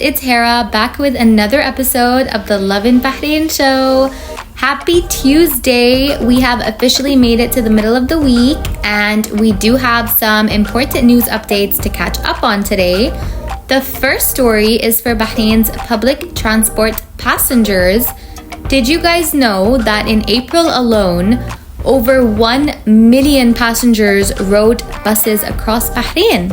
it's Hera back with another episode of the Love in Bahrain show. Happy Tuesday! We have officially made it to the middle of the week and we do have some important news updates to catch up on today. The first story is for Bahrain's public transport passengers. Did you guys know that in April alone, over 1 million passengers rode buses across Bahrain?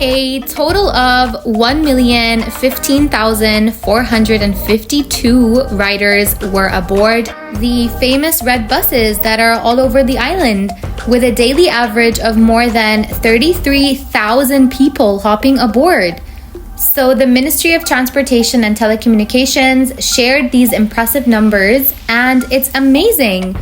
A total of 1,015,452 riders were aboard the famous red buses that are all over the island, with a daily average of more than 33,000 people hopping aboard. So the Ministry of Transportation and Telecommunications shared these impressive numbers, and it's amazing.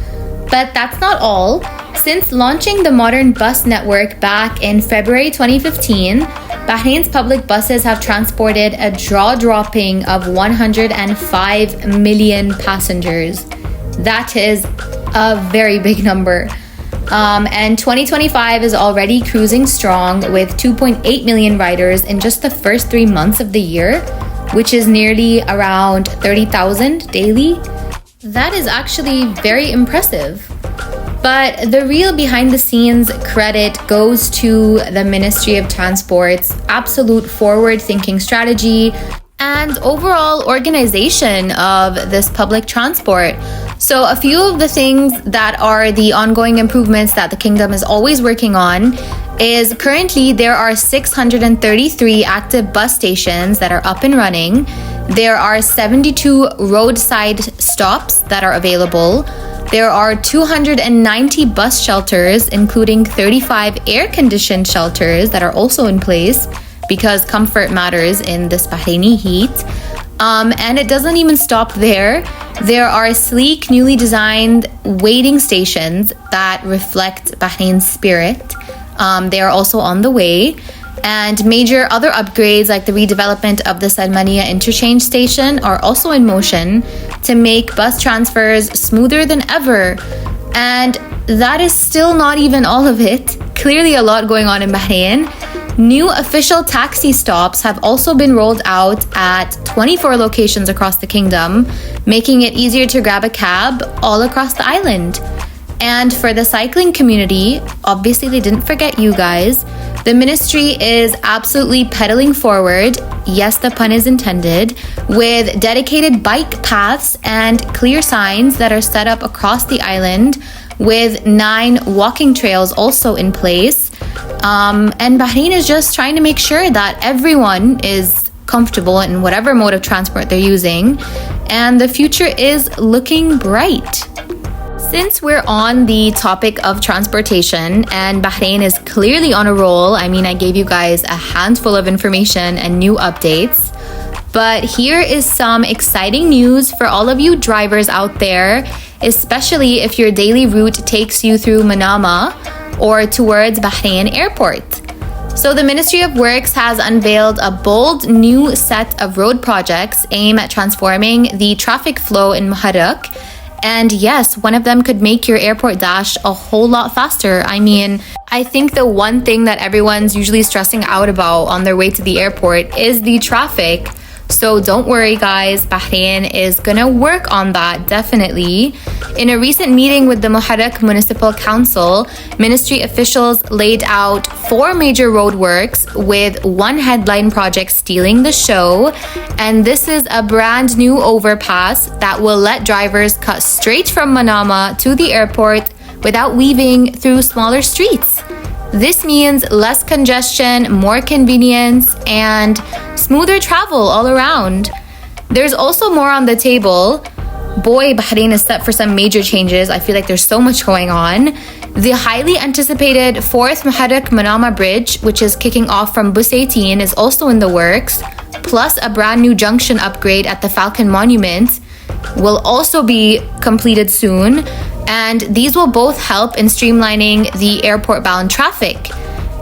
But that's not all. Since launching the modern bus network back in February 2015, Bahrain's public buses have transported a jaw-dropping of 105 million passengers. That is a very big number. And 2025 is already cruising strong with 2.8 million riders in just the first 3 months of the year, which is nearly around 30,000 daily. That is actually very impressive. But the real behind the scenes credit goes to the Ministry of Transport's absolute forward-thinking strategy and overall organization of this public transport. So a few of the things that are the ongoing improvements that the kingdom is always working on is currently there are 633 active bus stations that are up and running. There are 72 roadside stops that are available. There are 290 bus shelters, including 35 air-conditioned shelters that are also in place because comfort matters in this Bahraini heat. And it doesn't even stop there. There are sleek, newly designed waiting stations that reflect Bahrain's spirit. They are also on the way. And major other upgrades like the redevelopment of the Salmania interchange station are also in motion to make bus transfers smoother than ever. And that is still not even all of it. Clearly a lot going on in Bahrain. New official taxi stops have also been rolled out at 24 locations across the kingdom, making it easier to grab a cab all across the island. And for the cycling community, obviously they didn't forget you guys. The ministry is absolutely pedaling forward, yes, the pun is intended, with dedicated bike paths and clear signs that are set up across the island, with 9 walking trails also in place. And Bahrain is just trying to make sure that everyone is comfortable in whatever mode of transport they're using, and the future is looking bright. Since we're on the topic of transportation and Bahrain is clearly on a roll, I gave you guys a handful of information and new updates. But here is some exciting news for all of you drivers out there, especially if your daily route takes you through Manama or towards Bahrain Airport. So the Ministry of Works has unveiled a bold new set of road projects aimed at transforming the traffic flow in Muharraq. And yes, one of them could make your airport dash a whole lot faster. I think the one thing that everyone's usually stressing out about on their way to the airport is the traffic. So don't worry guys, Bahrain is gonna work on that, definitely. In a recent meeting with the Muharraq Municipal Council, ministry officials laid out 4 major roadworks with one headline project stealing the show. And this is a brand new overpass that will let drivers cut straight from Manama to the airport without weaving through smaller streets. This means less congestion, more convenience, and smoother travel all around. There's also more on the table. Boy, Bahrain is set for some major changes. I feel like there's so much going on. The highly anticipated 4th Muharraq Manama Bridge, which is kicking off from Bus 18, is also in the works. Plus a brand new junction upgrade at the Falcon Monument will also be completed soon. And these will both help in streamlining the airport-bound traffic.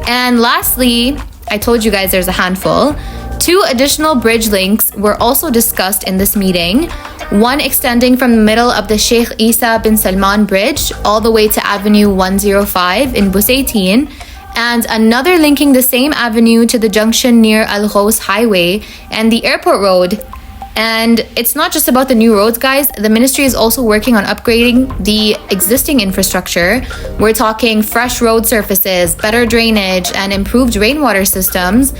And lastly, I told you guys there's a handful. 2 additional bridge links were also discussed in this meeting. One extending from the middle of the Sheikh Isa bin Salman Bridge all the way to Avenue 105 in Bus 18, and another linking the same avenue to the junction near Al Ghaus Highway and the airport road. And it's not just about the new roads, guys. The ministry is also working on upgrading the existing infrastructure. We're talking fresh road surfaces, better drainage, and improved rainwater systems.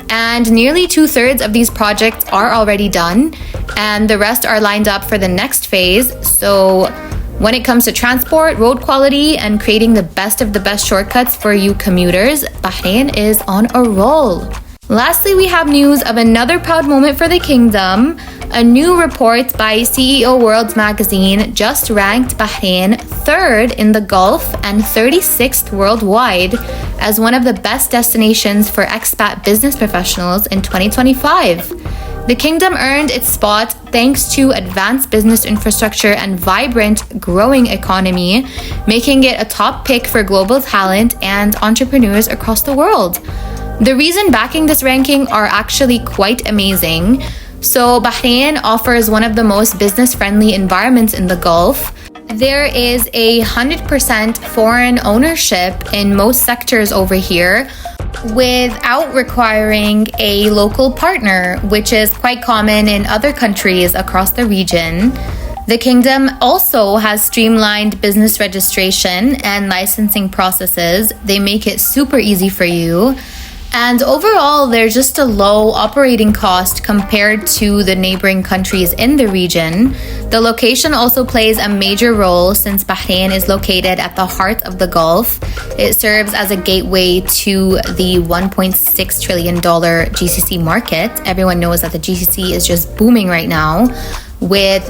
And nearly 2/3 of these projects are already done, and the rest are lined up for the next phase. So when it comes to transport, road quality, and creating the best of the best shortcuts for you commuters, Bahrain is on a roll. Lastly, we have news of another proud moment for the kingdom. A new report by CEO World magazine just ranked Bahrain 3rd in the Gulf and 36th worldwide as one of the best destinations for expat business professionals in 2025. The kingdom earned its spot thanks to advanced business infrastructure and vibrant, growing economy, making it a top pick for global talent and entrepreneurs across the world. The reason backing this ranking are actually quite amazing. So Bahrain offers one of the most business-friendly environments in the Gulf. There is 100% foreign ownership in most sectors over here without requiring a local partner, which is quite common in other countries across the region. The kingdom also has streamlined business registration and licensing processes. They make it super easy for you. And overall, there's just a low operating cost compared to the neighboring countries in the region. The location also plays a major role since Bahrain is located at the heart of the Gulf. It serves as a gateway to the $1.6 trillion GCC market. Everyone knows that the GCC is just booming right now, with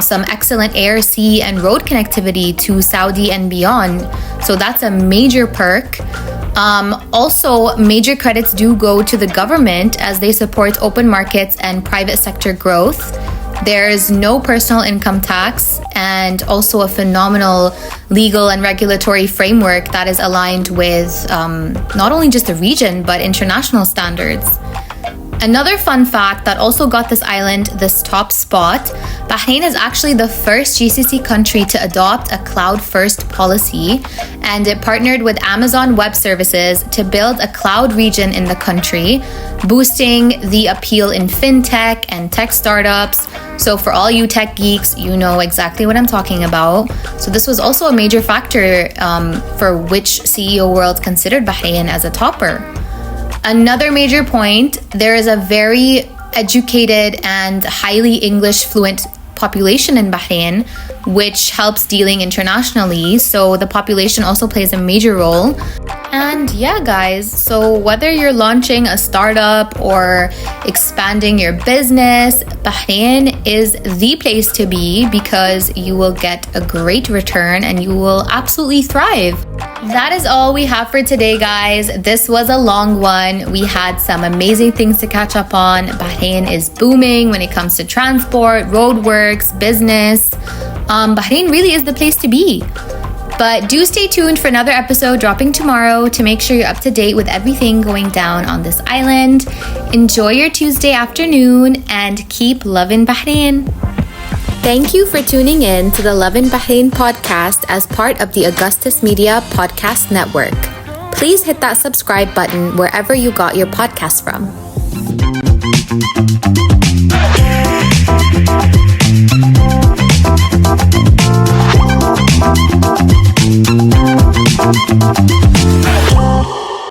some excellent air, sea, and road connectivity to Saudi and beyond. So that's a major perk. Also, major credits do go to the government as they support open markets and private sector growth. There's no personal income tax, and also a phenomenal legal and regulatory framework that is aligned with not only just the region, but international standards. Another fun fact that also got this island this top spot, Bahrain is actually the first GCC country to adopt a cloud-first policy, and it partnered with Amazon Web Services to build a cloud region in the country, boosting the appeal in fintech and tech startups. So for all you tech geeks, you know exactly what I'm talking about. So this was also a major factor for which CEO World considered Bahrain as a topper. Another major point, there is a very educated and highly English fluent population in Bahrain, which helps dealing internationally. So the population also plays a major role. And yeah, guys, so whether you're launching a startup or expanding your business, Bahrain is the place to be because you will get a great return and you will absolutely thrive. That is all we have for today, guys. This was a long one. We had some amazing things to catch up on. Bahrain is booming when it comes to transport, roadworks, business. Bahrain really is the place to be. But do stay tuned for another episode dropping tomorrow to make sure you're up to date with everything going down on this island. Enjoy your Tuesday afternoon and keep loving Bahrain. Thank you for tuning in to the Love in Bahrain podcast as part of the Augustus Media Podcast Network. Please hit that subscribe button wherever you got your podcasts from.